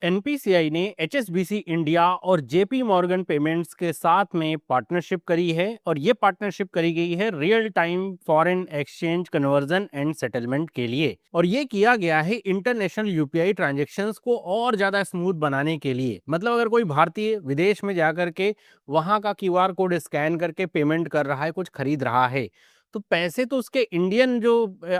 NPCI ने HSBC India और JP Morgan payments के साथ में पार्टनरशिप करी है और ये पार्टनरशिप करी गई है real time foreign exchange conversion and settlement के लिए। और ये किया गया है इंटरनेशनल यूपीआई ट्रांजैक्शंस को और ज़्यादा स्मूथ बनाने के लिए। मतलब अगर कोई भारतीय विदेश में जाकर के वहाँ का क्यूआर कोड स्कैन करके पेमेंट कर रहा है, कुछ खरीद रहा है, तो पैसे तो उसके इंडियन जो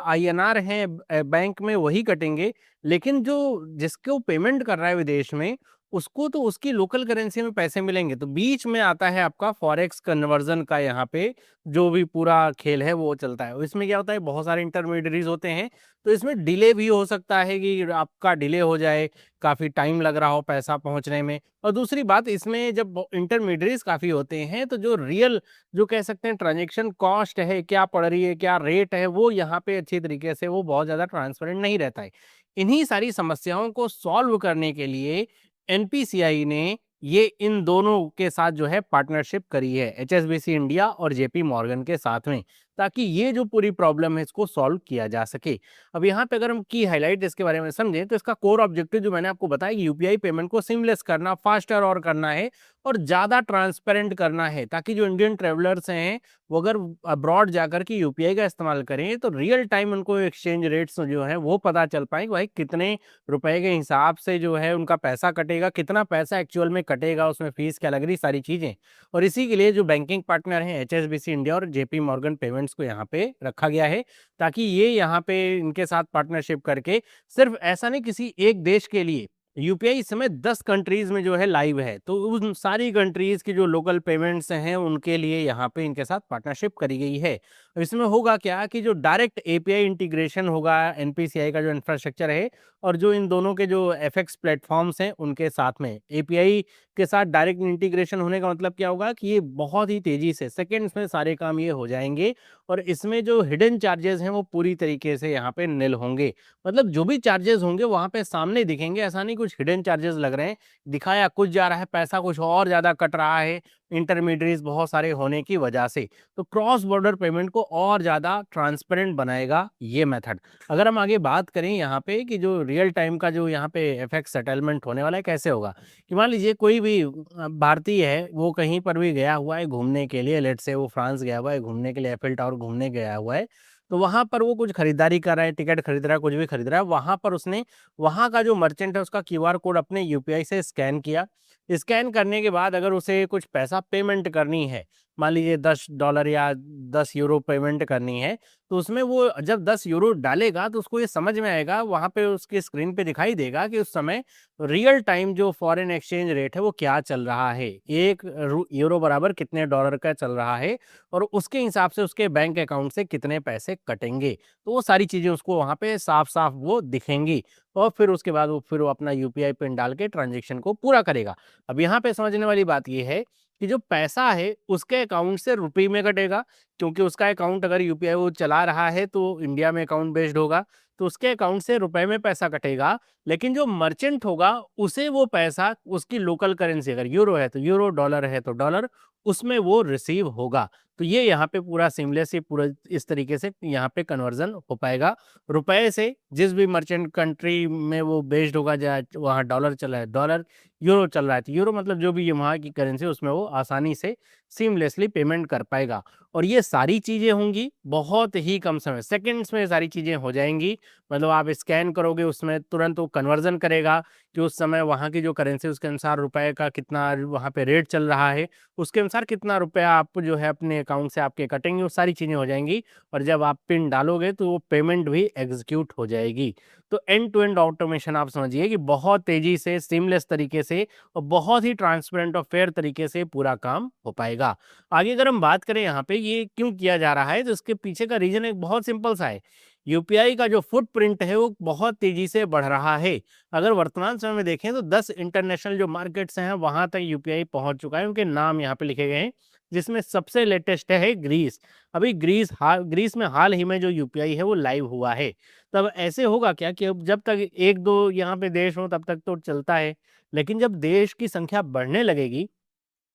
आईएनआर हैं बैंक में वही कटेंगे, लेकिन जो जिसको पेमेंट कर रहा है विदेश में, उसको तो उसकी लोकल करेंसी में पैसे मिलेंगे। तो बीच में आता है आपका फॉरेक्स कन्वर्जन का, यहाँ पे जो भी पूरा खेल है वो चलता है। इसमें क्या होता है, बहुत सारे इंटरमीडियरीज होते हैं, तो इसमें डिले भी हो सकता है कि आपका डिले हो जाए, काफ़ी टाइम लग रहा हो पैसा पहुंचने में। और दूसरी बात, इसमें जब इंटरमीडियरीज काफ़ी होते हैं तो जो रियल, जो कह सकते हैं ट्रांजेक्शन कॉस्ट है, क्या पड़ रही है, क्या रेट है, वो यहाँ पे अच्छी तरीके से वो बहुत ज़्यादा ट्रांसपेरेंट नहीं रहता है। इन्हीं सारी समस्याओं को सॉल्व करने के लिए एनपीसीआई ने ये इन दोनों के साथ जो है पार्टनरशिप करी है, एचएसबीसी इंडिया और जेपी मॉर्गन के साथ में, ताकि ये जो पूरी प्रॉब्लम है इसको सॉल्व किया जा सके। अब यहाँ पे अगर हम की हाईलाइट इसके बारे में समझें तो इसका कोर ऑब्जेक्टिव जो मैंने आपको बताया कि यूपीआई पेमेंट को सिमलेस करना, फास्टर और करना है और ज़्यादा ट्रांसपेरेंट करना है, ताकि जो इंडियन ट्रेवलर्स हैं वो अगर अब्रॉड जाकर के यूपीआई का इस्तेमाल करें तो रियल टाइम उनको एक्सचेंज रेट्स जो है वो पता चल पाए कि भाई कितने रुपए के हिसाब से जो है उनका पैसा कटेगा, कितना पैसा एक्चुअल में कटेगा, उसमें फीस क्या लग रही, सारी चीज़ें। और इसी के लिए जो बैंकिंग पार्टनर हैं एचएसबीसी इंडिया और जेपी मॉर्गन पेमेंट्स को यहाँ पे रखा गया है, ताकि ये यहाँ पे इनके साथ पार्टनरशिप करके सिर्फ ऐसा नहीं किसी एक देश के लिए, यूपीआई इस समय 10 कंट्रीज में जो है लाइव है, तो उन सारी कंट्रीज की जो लोकल पेमेंट्स हैं उनके लिए यहाँ पे इनके साथ पार्टनरशिप करी गई है। इसमें होगा क्या कि जो डायरेक्ट एपीआई इंटीग्रेशन होगा एनपीसीआई का जो इंफ्रास्ट्रक्चर है और जो इन दोनों के जो एफएक्स प्लेटफॉर्म्स हैं उनके साथ में एपीआई के साथ डायरेक्ट इंटीग्रेशन होने का मतलब क्या होगा कि ये बहुत ही तेजी से सेकंड्स में सारे काम ये हो जाएंगे और इसमें जो हिडन चार्जेस हैं वो पूरी तरीके से यहाँ पे निल होंगे। मतलब जो भी चार्जेस होंगे वहाँ पे सामने दिखेंगे, ऐसा नहीं कुछ हिडन चार्जेस लग रहे हैं, दिखाया कुछ जा रहा है, पैसा कुछ और ज़्यादा कट रहा है इंटरमीडिएट्स बहुत सारे होने की वजह से। तो क्रॉस बॉर्डर पेमेंट को और ज़्यादा ट्रांसपेरेंट बनाएगा ये मेथड। अगर हम आगे बात करें यहाँ पे कि जो रियल टाइम का जो यहाँ पे एफएक्स सेटलमेंट होने वाला है कैसे होगा, कि मान लीजिए कोई भी भारतीय है वो कहीं पर भी गया हुआ है घूमने के लिए, लेट्स से वो फ्रांस गया हुआ है घूमने के लिए, एफिल टावर घूमने गया हुआ है, तो वहाँ पर वो कुछ खरीदारी कर रहा है, टिकट खरीद रहा है, कुछ भी खरीद रहा है, वहाँ पर उसने वहाँ का जो मर्चेंट है उसका क्यूआर कोड अपने यूपीआई से स्कैन किया। स्कैन करने के बाद अगर उसे कुछ पैसा पेमेंट करनी है, मान लीजिए $10 या 10 यूरो पेमेंट करनी है, तो उसमें वो जब 10 यूरो डालेगा तो उसको ये समझ में आएगा, वहाँ पे उसकी स्क्रीन पे दिखाई देगा कि उस समय रियल टाइम जो फॉरेन एक्सचेंज रेट है वो क्या चल रहा है, 1 यूरो बराबर कितने डॉलर का चल रहा है और उसके हिसाब से उसके बैंक अकाउंट से कितने पैसे कटेंगे। तो वो सारी चीज़ें उसको वहाँ पे साफ-साफ वो दिखेंगी और फिर उसके बाद वो अपना यूपीआई पिन डाल के ट्रांज़ैक्शन को पूरा करेगा। अब यहाँ पे समझने वाली बात ये है कि जो पैसा है उसके अकाउंट से रुपए में कटेगा, क्योंकि उसका अकाउंट अगर यूपीआई वो चला रहा है तो इंडिया में अकाउंट बेस्ड होगा, तो उसके अकाउंट से रुपए में पैसा कटेगा। लेकिन जो मर्चेंट होगा उसे वो पैसा उसकी लोकल करेंसी, अगर यूरो है तो यूरो, डॉलर है तो डॉलर, उसमें वो रिसीव होगा। तो ये यहाँ पे पूरा सीमलेस ही पूरा इस तरीके से यहाँ पे कन्वर्जन हो पाएगा। रुपए से जिस भी मर्चेंट कंट्री में वो बेस्ड होगा, जहाँ वहाँ डॉलर चल रहा है डॉलर, यूरो चल रहा है तो यूरो, मतलब जो भी ये वहाँ की करेंसी उसमें वो आसानी से सीमलेसली पेमेंट कर पाएगा। और ये सारी चीज़ें होंगी बहुत ही कम समय, सेकंड्स में सारी चीज़ें हो जाएंगी। मतलब आप स्कैन करोगे उसमें तुरंत वो कन्वर्जन करेगा कि उस समय वहाँ की जो करेंसी उसके अनुसार रुपए का कितना वहाँ पे रेट चल रहा है, उसके अनुसार कितना रुपया आप जो है अपने अकाउंट से आपके कटेंगे, वो सारी चीज़ें हो जाएंगी। और जब आप पिन डालोगे तो वो पेमेंट भी एग्जीक्यूट हो जाएगी। तो एंड टू एंड ऑटोमेशन आप समझिए कि बहुत तेज़ी से, सीमलेस तरीके से और बहुत ही ट्रांसपेरेंट और फेयर तरीके से पूरा काम हो पाएगा। आगे अगर हम बात करें यहाँ पे ये क्यों किया जा रहा है, तो इसके पीछे का रीज़न एक बहुत सिंपल सा है। यूपीआई का जो फुटप्रिंट है वो बहुत तेज़ी से बढ़ रहा है। अगर वर्तमान समय में देखें तो 10 इंटरनेशनल जो मार्केट्स हैं वहाँ तक यूपीआई पहुँच चुका है, उनके नाम यहाँ पे लिखे गए हैं, जिसमें सबसे लेटेस्ट है ग्रीस। अभी ग्रीस में हाल ही में जो यूपीआई है वो लाइव हुआ है। तब ऐसे होगा क्या कि अब जब तक 1-2 यहाँ पे देश हों तब तक तो चलता है, लेकिन जब देश की संख्या बढ़ने लगेगी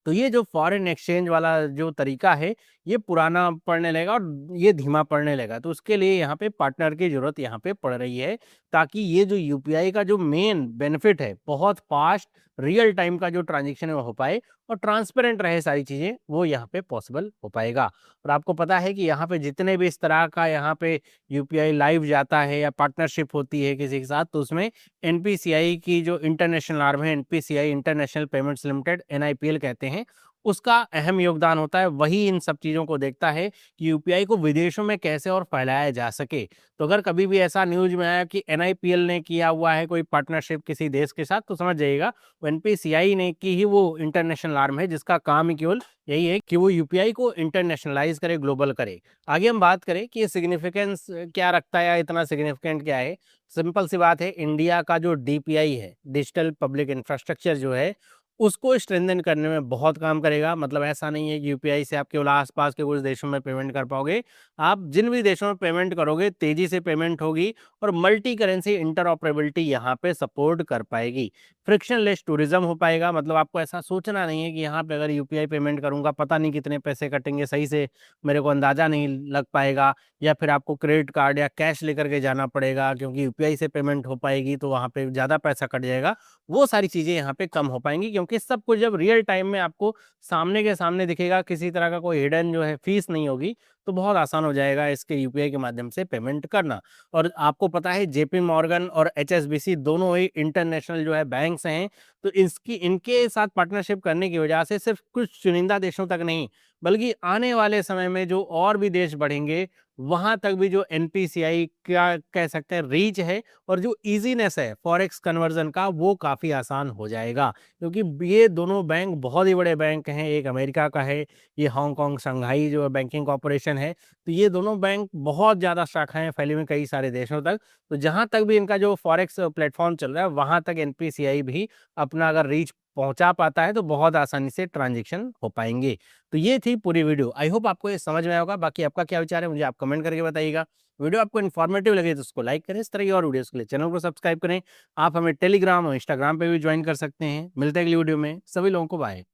तो ये जो फॉरेन एक्सचेंज वाला जो तरीका है ये पुराना पड़ने लगेगा और ये धीमा पड़ने लगेगा। तो उसके लिए यहाँ पे पार्टनर की ज़रूरत यहाँ पे पड़ रही है, ताकि ये जो यूपीआई का जो मेन बेनिफिट है, बहुत फास्ट रियल टाइम का जो ट्रांज़ैक्शन है वो हो पाए और ट्रांसपेरेंट रहे सारी चीज़ें, वो यहाँ पे पॉसिबल हो पाएगा। और आपको पता है कि यहाँ पे जितने भी इस तरह का यहाँ पे यूपीआई लाइव जाता है या पार्टनरशिप होती है किसी के साथ, तो उसमें एनपीसीआई की जो इंटरनेशनल आर्म है, NPCI international payments limited, NIPL कहते हैं, उसका अहम योगदान होता है। वही इन सब चीज़ों को देखता है कि यूपीआई को विदेशों में कैसे और फैलाया जा सके। तो अगर कभी भी ऐसा न्यूज़ में आया कि एनआईपीएल ने किया हुआ है कोई पार्टनरशिप किसी देश के साथ, तो समझ जाइएगा वो एनपीसीआई ने की ही वो इंटरनेशनल आर्म है, जिसका काम ही केवल यही है कि वो यूपीआई को इंटरनेशनलाइज करे, ग्लोबल करे। आगे हम बात करें कि ये सिग्निफिकेंस क्या रखता है या इतना सिग्निफिकेंट क्या है। सिंपल सी बात है, इंडिया का जो डीपीआई है, डिजिटल पब्लिक इंफ्रास्ट्रक्चर जो है, उसको स्ट्रेंथन करने में बहुत काम करेगा। मतलब ऐसा नहीं है कि यूपीआई से आप केवल आस-पास के कुछ देशों में पेमेंट कर पाओगे। आप जिन भी देशों में पेमेंट करोगे, तेज़ी से पेमेंट होगी और मल्टी करेंसी इंटरऑपरेबिलिटी यहाँ पे सपोर्ट कर पाएगी। फ्रिक्शनलेस टूरिज़्म हो पाएगा, मतलब आपको ऐसा सोचना नहीं है कि यहाँ पे अगर यूपीआई पेमेंट करूँगा, पता नहीं कितने पैसे कटेंगे, सही से मेरे को अंदाज़ा नहीं लग पाएगा, या फिर आपको क्रेडिट कार्ड या कैश लेकर के जाना पड़ेगा, क्योंकि यूपीआई से पेमेंट हो पाएगी तो वहाँ पे ज़्यादा पैसा कट जाएगा। वो सारी चीज़ें यहाँ पे कम हो पाएँगी, क्योंकि सब कुछ जब रियल टाइम में आपको सामने के सामने दिखेगा, किसी तरह का कोई हिडन जो है फीस नहीं होगी, तो बहुत आसान हो जाएगा इसके यूपीआई के माध्यम से पेमेंट करना। और आपको पता है जेपी मॉर्गन और एचएसबीसी दोनों ही इंटरनेशनल जो है बैंक्स हैं, तो इनके साथ पार्टनरशिप करने की वजह से सिर्फ कुछ चुनिंदा देशों तक नहीं, बल्कि आने वाले समय में जो और भी देश बढ़ेंगे, वहाँ तक भी जो एनपीसीआई का कह सकते हैं रीच है और जो ईज़ीनेस है फॉरेक्स कन्वर्जन का, वो काफ़ी आसान हो जाएगा। क्योंकि ये दोनों बैंक बहुत ही बड़े बैंक हैं, एक अमेरिका का है, ये हांगकांग शंघाई जो बैंकिंग कॉर्पोरेशन है, तो ये दोनों बैंक बहुत ज़्यादा शाखाएँ फैली हुई हैं कई सारे देशों तक। तो जहाँ तक भी इनका जो फॉरेक्स प्लेटफ़ॉर्म चल रहा है, वहाँ तक एनपीसीआई भी अपना अगर रीच पहुँचा पाता है, तो बहुत आसानी से ट्रांज़ैक्शन हो पाएँगे। तो ये थी पूरी वीडियो। आई होप आपको ये समझ में आया होगा। बाकी आपका क्या विचार है, मुझे आप कमेंट करके बताइएगा। वीडियो आपको इन्फॉर्मेटिव लगे तो उसको लाइक करें। इस तरह की और वीडियोज़ के लिए चैनल को सब्सक्राइब करें। आप हमें टेलीग्राम और इंस्टाग्राम पे भी जॉइन कर सकते हैं। मिलते हैं अगली वीडियो में। सभी लोगों को बाय।